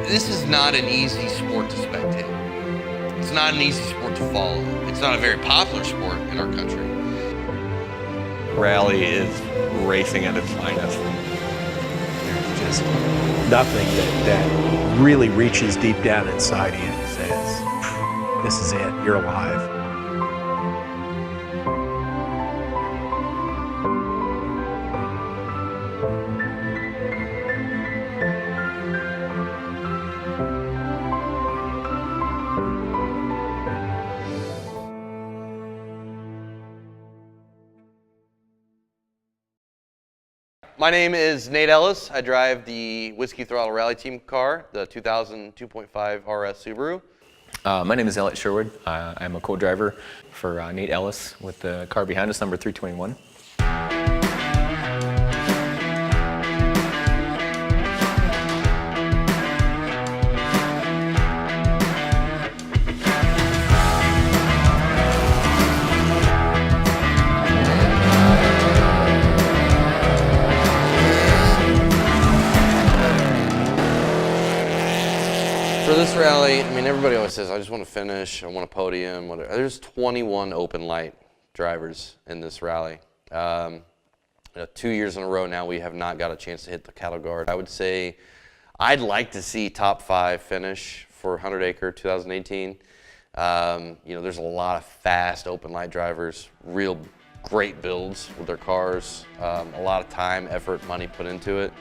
This is not an easy sport to spectate. It's not an easy sport to follow. It's not a very popular sport in our country. Rally is racing at its finest. There's just nothing that really reaches deep down inside you and says, this is it, you're alive. My name is Nate Ellis. I drive the Whiskey Throttle Rally Team car, the 2000 2.5 RS Subaru. My name is Elliot Sherwood. I'm a co-driver for Nate Ellis with the car behind us, number 321. For this rally, I mean, everybody always says, I just want to finish, I want a podium, whatever. There's 21 open light drivers in this rally. 2 years in a row now, we have not got a chance to hit the cattle guard. I would say I'd like to see top 5 finish for 100 Acre 2018. You know, there's a lot of fast open light drivers, real great builds with their cars, a lot of time, effort, money put into it.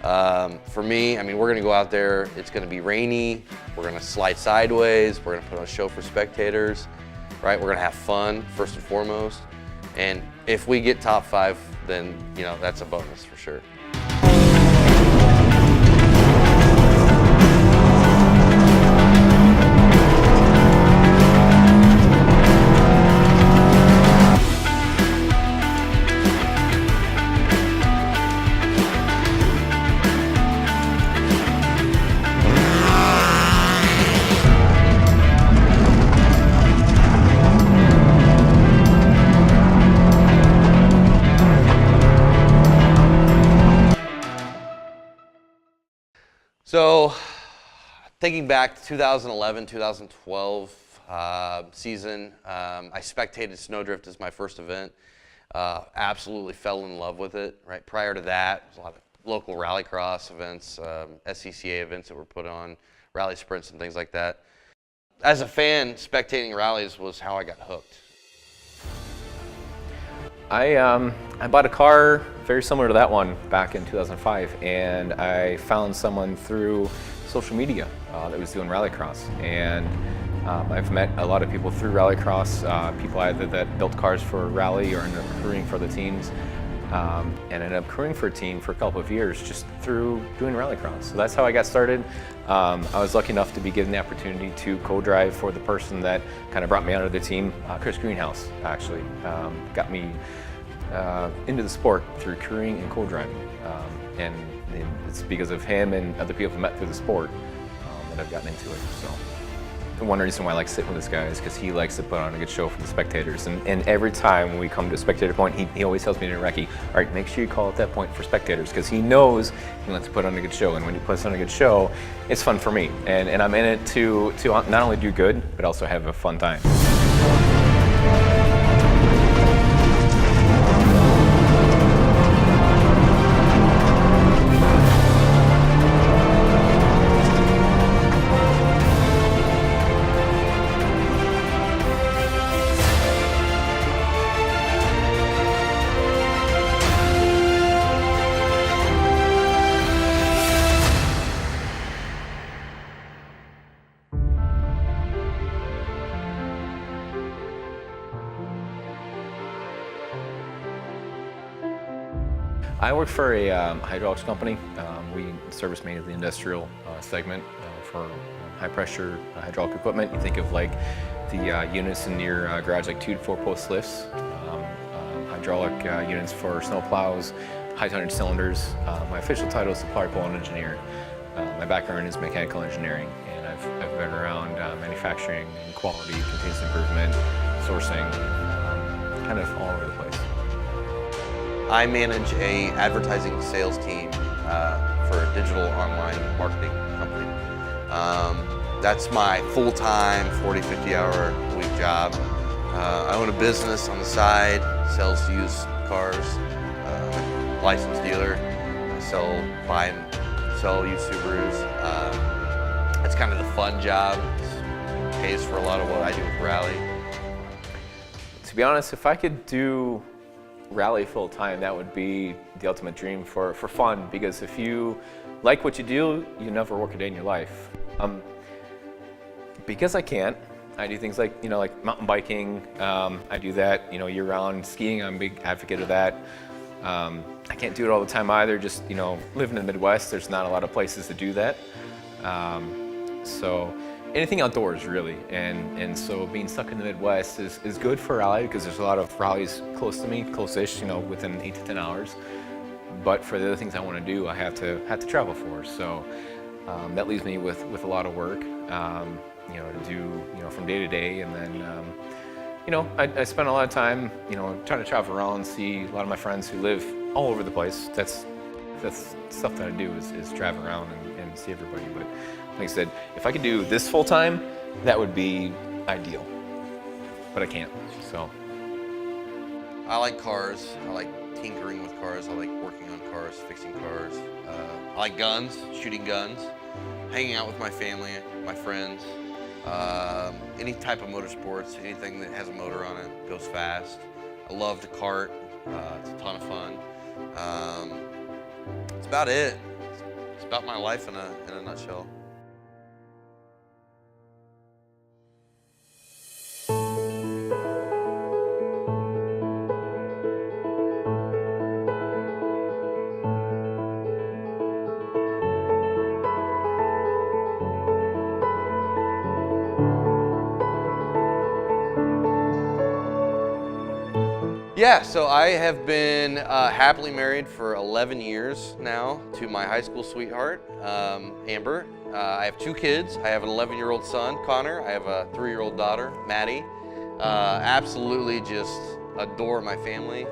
For me, I mean, we're gonna go out there, it's gonna be rainy, we're gonna slide sideways, we're gonna put on a show for spectators, right? We're gonna have fun, first and foremost. And if we get top 5, then, you know, that's a bonus for sure. So, thinking back to 2011, 2012 season, I spectated Snowdrift as my first event. Absolutely fell in love with it. Right prior to that, there was a lot of local rallycross events, SCCA events that were put on, rally sprints and things like that. As a fan, spectating rallies was how I got hooked. I bought a car very similar to that one back in 2005, and I found someone through social media that was doing rallycross. And I've met a lot of people through rallycross, people either that built cars for rally or ended up crewing for the teams, and ended up crewing for a team for a couple of years just through doing rallycross. So that's how I got started. I was lucky enough to be given the opportunity to co-drive for the person that kind of brought me onto the team. Chris Greenhouse actually got me into the sport through crewing and co-driving, and it's because of him and other people I've met through the sport that I've gotten into it. So the one reason why I like sitting with this guy is because he likes to put on a good show for the spectators, and every time we come to a spectator point, he always tells me to Recce, all right, make sure you call at that point for spectators, because he knows he wants to put on a good show, and when he puts on a good show, it's fun for me, and I'm in it to not only do good, but also have a fun time. I work for a hydraulics company. We service mainly the industrial segment for high pressure hydraulic equipment. You think of like the units in your garage, like 2 to 4 post lifts, hydraulic units for snow plows, high tonnage cylinders. My official title is supply pole engineer. My background is mechanical engineering, and I've been around manufacturing and quality, continuous improvement, sourcing, kind of all over the place. I manage a advertising sales team for a digital online marketing company. That's my full-time 40, 50-hour a week job. I own a business on the side, sells used cars, licensed dealer. I buy and sell used Subarus. It's kind of the fun job. It pays for a lot of what I do with Rally. To be honest, if I could do Rally full time, that would be the ultimate dream for fun, because if you like what you do, you never work a day in your life. Because I can't, I do things like, like mountain biking. I do that, year round. Skiing, I'm a big advocate of that. I can't do it all the time either. Just, living in the Midwest, there's not a lot of places to do that. So anything outdoors, really. And so being stuck in the Midwest is good for rally, because there's a lot of rallies close to me, close-ish, within 8 to 10 hours. But for the other things I want to do, I have to travel for. So that leaves me with a lot of work, to do, from day to day. And then, I spend a lot of time, trying to travel around, see a lot of my friends who live all over the place. That's stuff that I do is travel around and see everybody. But like I said, if I could do this full time, that would be ideal. But I can't, so. I like cars. I like tinkering with cars. I like working on cars, fixing cars. I like guns, shooting guns, hanging out with my family, my friends. Any type of motorsports, anything that has a motor on it, goes fast. I love to kart. It's a ton of fun. That's about it. It's about my life in a nutshell. Yeah, so I have been happily married for 11 years now to my high school sweetheart, Amber. I have 2 kids. I have an 11-year-old son, Connor. I have a 3-year-old daughter, Maddie. Absolutely just adore my family.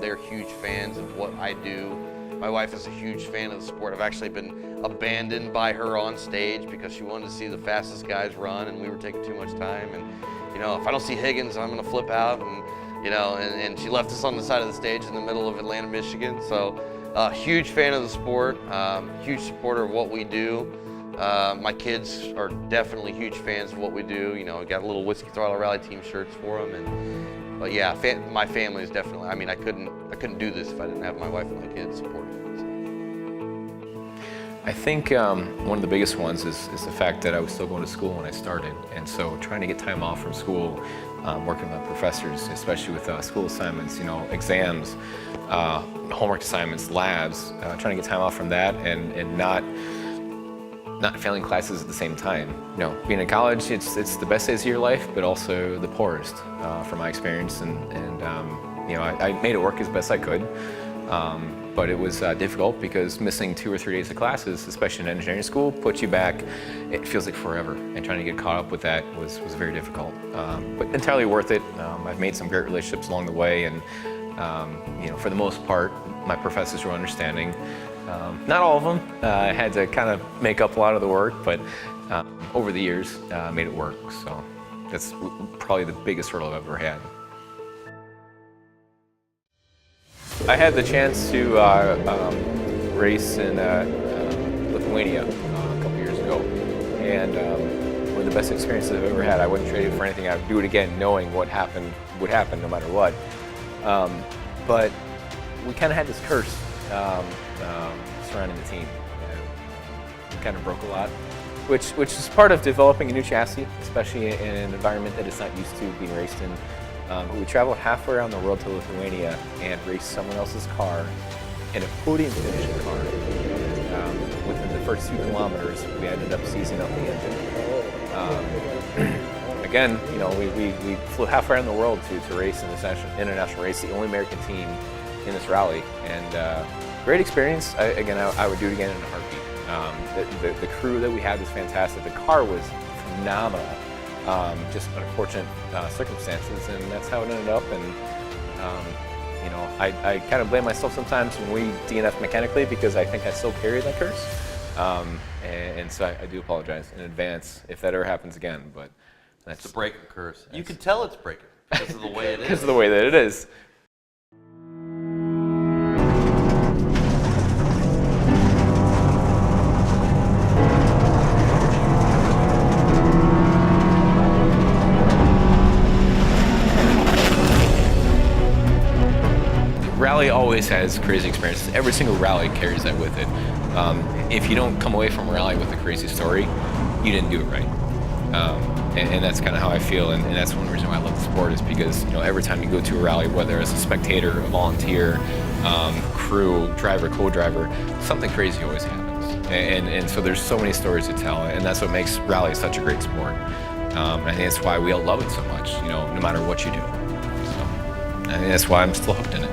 They're huge fans of what I do. My wife is a huge fan of the sport. I've actually been abandoned by her on stage because she wanted to see the fastest guys run, and we were taking too much time. And if I don't see Higgins, I'm gonna flip out. And she left us on the side of the stage in the middle of Atlanta, Michigan. So huge fan of the sport, huge supporter of what we do. My kids are definitely huge fans of what we do. We got a little Whiskey Throttle Rally team shirts for them. But yeah, my family is definitely, I couldn't do this if I didn't have my wife and my kids supporting me. So. I think one of the biggest ones is the fact that I was still going to school when I started. And so trying to get time off from school, working with my professors, especially with school assignments, exams, homework assignments, labs, trying to get time off from that and not failing classes at the same time. Being in college, it's the best days of your life, but also the poorest, from my experience. And I made it work as best I could. But it was difficult because missing 2 or 3 days of classes, especially in engineering school, puts you back, it feels like forever. And trying to get caught up with that was very difficult. But entirely worth it. I've made some great relationships along the way, and for the most part, my professors were understanding. Not all of them. I had to kind of make up a lot of the work, but over the years, made it work. So that's probably the biggest hurdle I've ever had. I had the chance to race in Lithuania a couple years ago, and one of the best experiences I've ever had. I wouldn't trade it for anything. I would do it again, knowing what happened would happen no matter what. But we kind of had this curse surrounding the team. We kind of broke a lot, which is part of developing a new chassis, especially in an environment that it's not used to being raced in. We traveled halfway around the world to Lithuania and raced someone else's car in a podium finish car. Within the first 2 kilometers, we ended up seizing up the engine. Again, we flew halfway around the world to race in this international race, the only American team in this rally, and great experience. I would do it again in a heartbeat. The crew that we had was fantastic. The car was phenomenal. Just unfortunate circumstances, and that's how it ended up. And I kind of blame myself sometimes when we DNF mechanically, because I think I still carry that curse. And so I do apologize in advance if that ever happens again. But that's It's a breaker curse. You can tell it's breaker because of the way it is. because of the way that it is. Rally always has crazy experiences. Every single rally carries that with it. If you don't come away from a rally with a crazy story, you didn't do it right. And that's kind of how I feel, and that's one reason why I love the sport is because every time you go to a rally, whether it's a spectator, a volunteer, crew, driver, co-driver, something crazy always happens. And so there's so many stories to tell, and that's what makes rally such a great sport. I think that's why we all love it so much, no matter what you do. So I think that's why I'm still hooked in it.